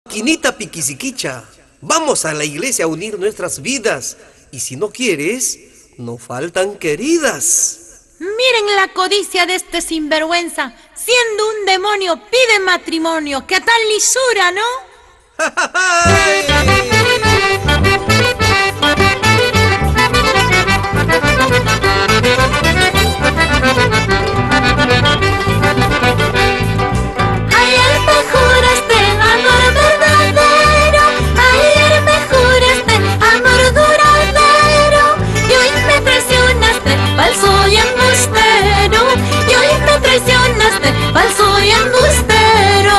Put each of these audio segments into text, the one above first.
Quinita Piquisiquicha, vamos a la iglesia a unir nuestras vidas. Y si no quieres, no faltan queridas. Miren la codicia de este sinvergüenza. Siendo un demonio, pide matrimonio. ¡Qué tal lisura, ¿no? Ayer me juraste amor verdadero, ayer me juraste amor duradero, y hoy me traicionaste, falso y embustero, y hoy me traicionaste, falso y embustero.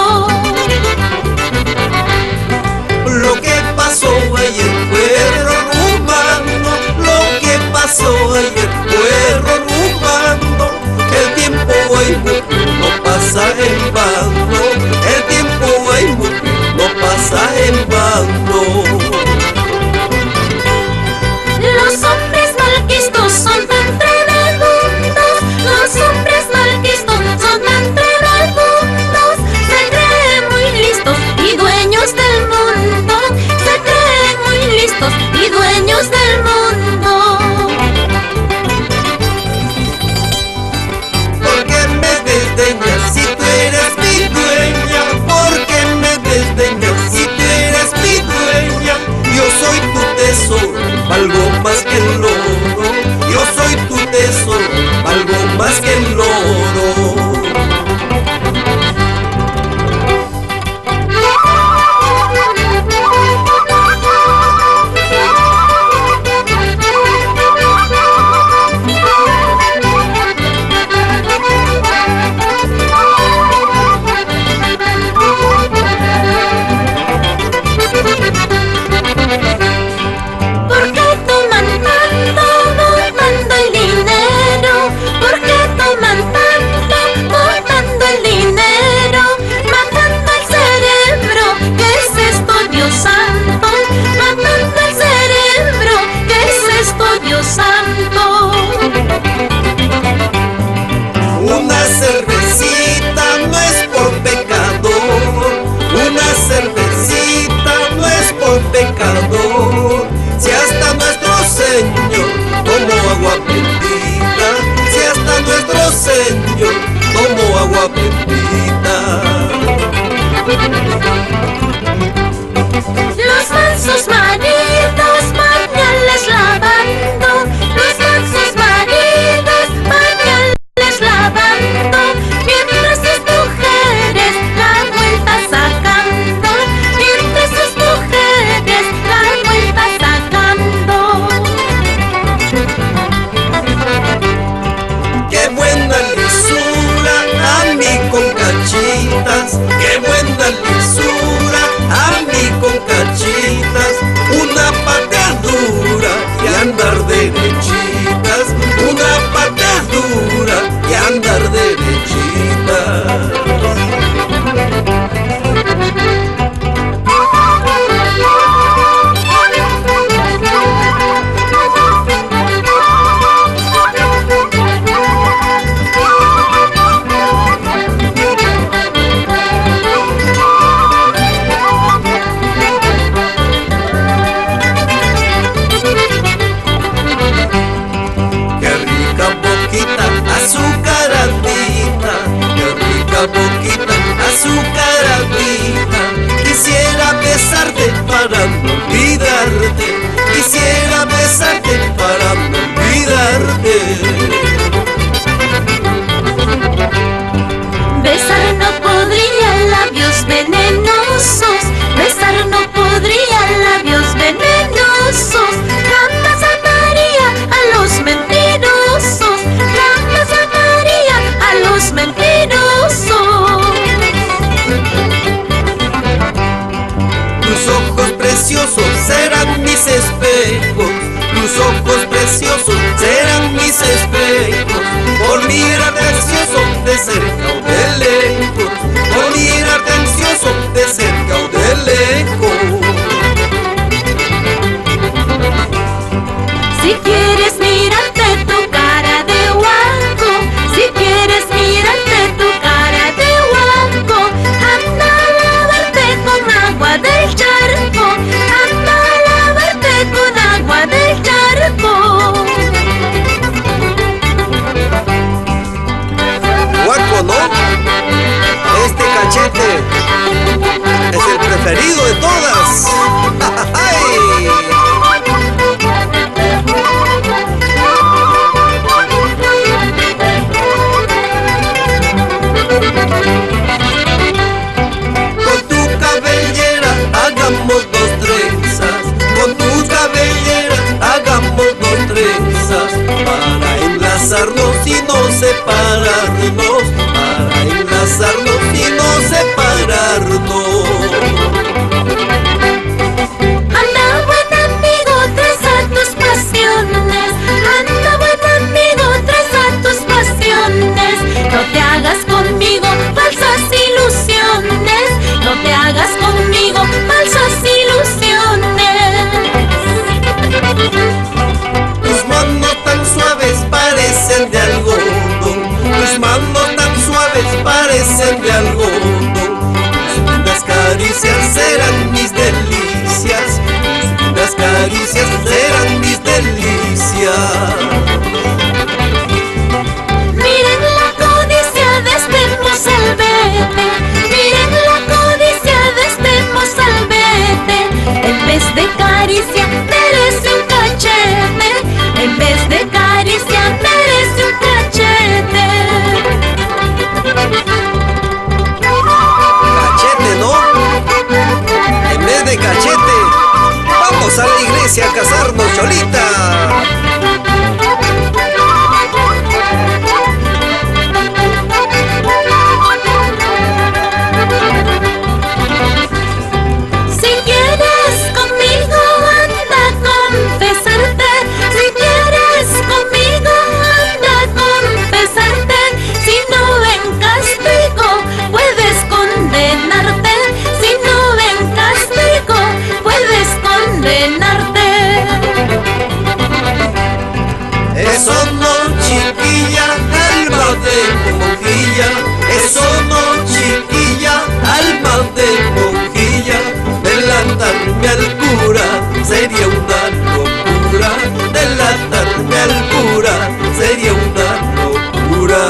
Lo que pasó ayer fue error humano, lo que pasó ayer fue error humano. El tiempo hay mucho, no pasa en vano, el tiempo hay mucho, no pasa en vano. Los hombres malquistos son tan tremendos, los hombres malquistos son tan tremendos, se creen muy listos y dueños del mundo, se creen muy listos y dueños del mundo. ¿Por qué me desdeñas si tú eres mi dueña? ¿Por qué me desdeñas si tú eres mi dueña? Yo soy tu tesoro, valgo más que el oro. Yo soy tu tesoro, valgo más que el oro. ¿Por qué toman tanto botando el dinero? ¿Por qué toman tanto botando el dinero? Matando el cerebro, ¿qué es esto, Dios santo? Matando el cerebro, ¿qué es esto, Dios santo? Una cervecita no es por pecador, una cervecita no es por pecador. Si hasta nuestro Señor tomó agua bendita, si hasta nuestro Señor tomó agua bendita. Los falsos maridos, pañales lavando, los falsos maridos, pañales lavando, mientras sus mujeres la vuelta sacando, mientras sus mujeres la vuelta sacando. Qué buena lisura a mí con cachitas, qué buena lisura a mí con cachitas. Una pateadura y andar derechitas, una pateadura y andar derechitas. Qué rica boquita azucaradita, qué rica boquita azucaradita. Quisiera besarte para no olvidarte, quisiera besarte para no olvidarte. Besar no podría labios venenosos, besar no podría labios venenosos, jamás amaría a los mentirosos, jamás amaría a los mentirosos. Tus ojos preciosos serán mis espejos, tus ojos preciosos serán mis espejos. Por mirarte ansioso de cerca o de lejos, por mirarte ansioso de cerca o de lejos. Si quieres mirarte tu cara de guaco, si quieres mirarte tu cara de guaco, anda a lavarte con agua de Cachete es el preferido de todas. ¡Ay! Con tu cabellera hagamos dos trenzas, con tu cabellera hagamos dos trenzas, para enlazarnos y no separarnos, para enlazarnos y no separarnos. Anda buen amigo, traza tus pasiones, anda buen amigo, traza tus pasiones, no te hagas conmigo falsas ilusiones, no te hagas conmigo falsas ilusiones. Tus manos tan suaves parecen de algodón, tus manos tan suaves parecen de algodón, tus lindas caricias serán mis delicias, tus lindas caricias serán mis delicias. Miren la codicia de este mozalbete, miren la codicia de este mozalbete, en vez de caricia merece un cachete, en vez de caricia merece un cachete. Cachete, ¿no? En vez de cachete, vamos a la iglesia a casarnos, Cholita. Si quieres conmigo anda a confesarte, si quieres conmigo anda a confesarte, si no ven castigo puedes condenarte, si no ven castigo puedes condenarte. Eso no, chiquilla, alma de monjilla, eso no, chiquilla, alma de monjilla, delatarme al cura sería una locura, delatarme al cura sería una locura.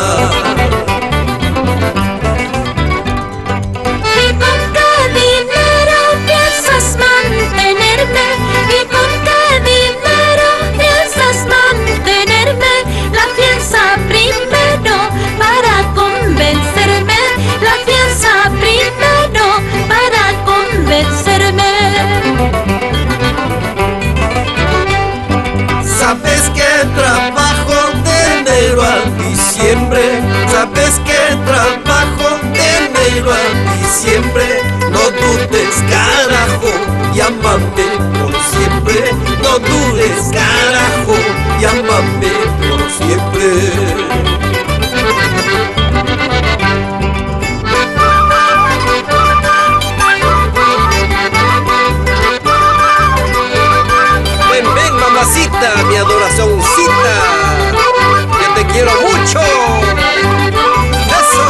¿Y con qué dinero piensas mantenerme? ¿Y con qué dinero piensas mantenerme? La fianza primero para convencerme, la fianza primero para convencerme. Sabes que trabajo de enero a diciembre, sabes que trabajo de enero a diciembre, no dudes carajo, llámame por siempre, no dudes carajo, llámame por siempre. Ven, ven, mamacita, mi adoracioncita, que te quiero mucho. Eso.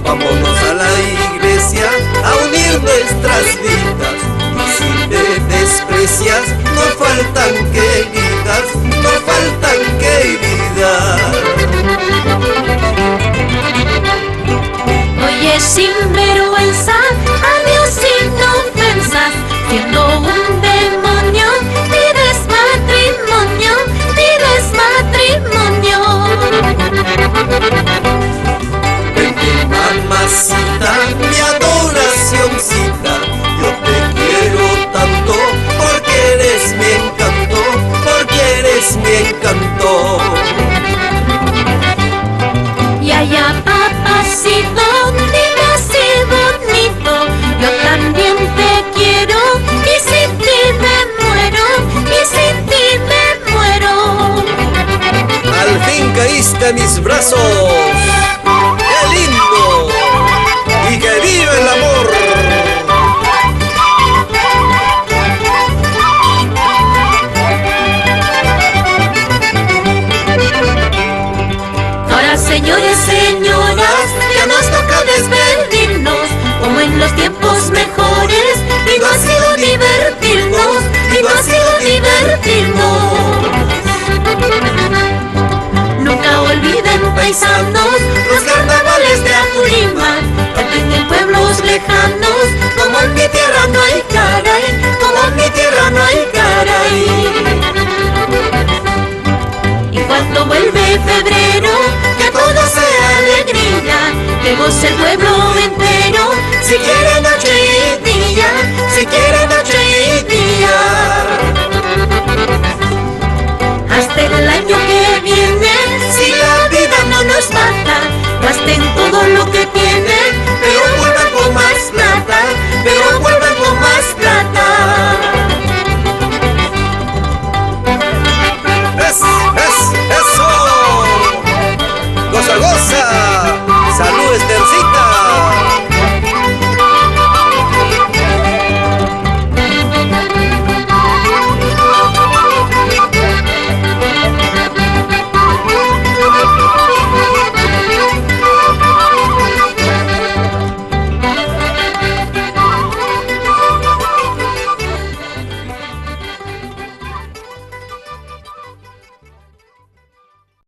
Vámonos a la iglesia a unir nuestras vidas, y si me desprecias no faltan queridas, no faltan queridas. Oye, sinvergüenza, adiós sin ofensas, siendo un demonio, pides matrimonio, pides matrimonio. Ven, mamacita, mi adoracioncita, yo te quiero tanto, porque eres mi encanto, porque eres mi encanto. Y allá, papacito, dime así bonito, yo también te quiero, y sin ti me muero, y sin ti me muero. Al fin caíste en mis brazos, qué lindo, y que viva el amor. Ahora, señores, señoras, ya nos toca despedirnos, como en los tiempos mejores, digo ha sido divertirnos, digo ha sido divertirnos. paisanos, los carnavales de Apurímac, canten en pueblos lejanos, como en mi tierra no hay caray, como en mi tierra no hay caray. Y cuando vuelve febrero, que todo sea alegría, que goce el pueblo entero, si quiere noche y día, si quiere noche y día. Hasta el año que viene, si la vida no nos mata, gasten todo lo que tienen.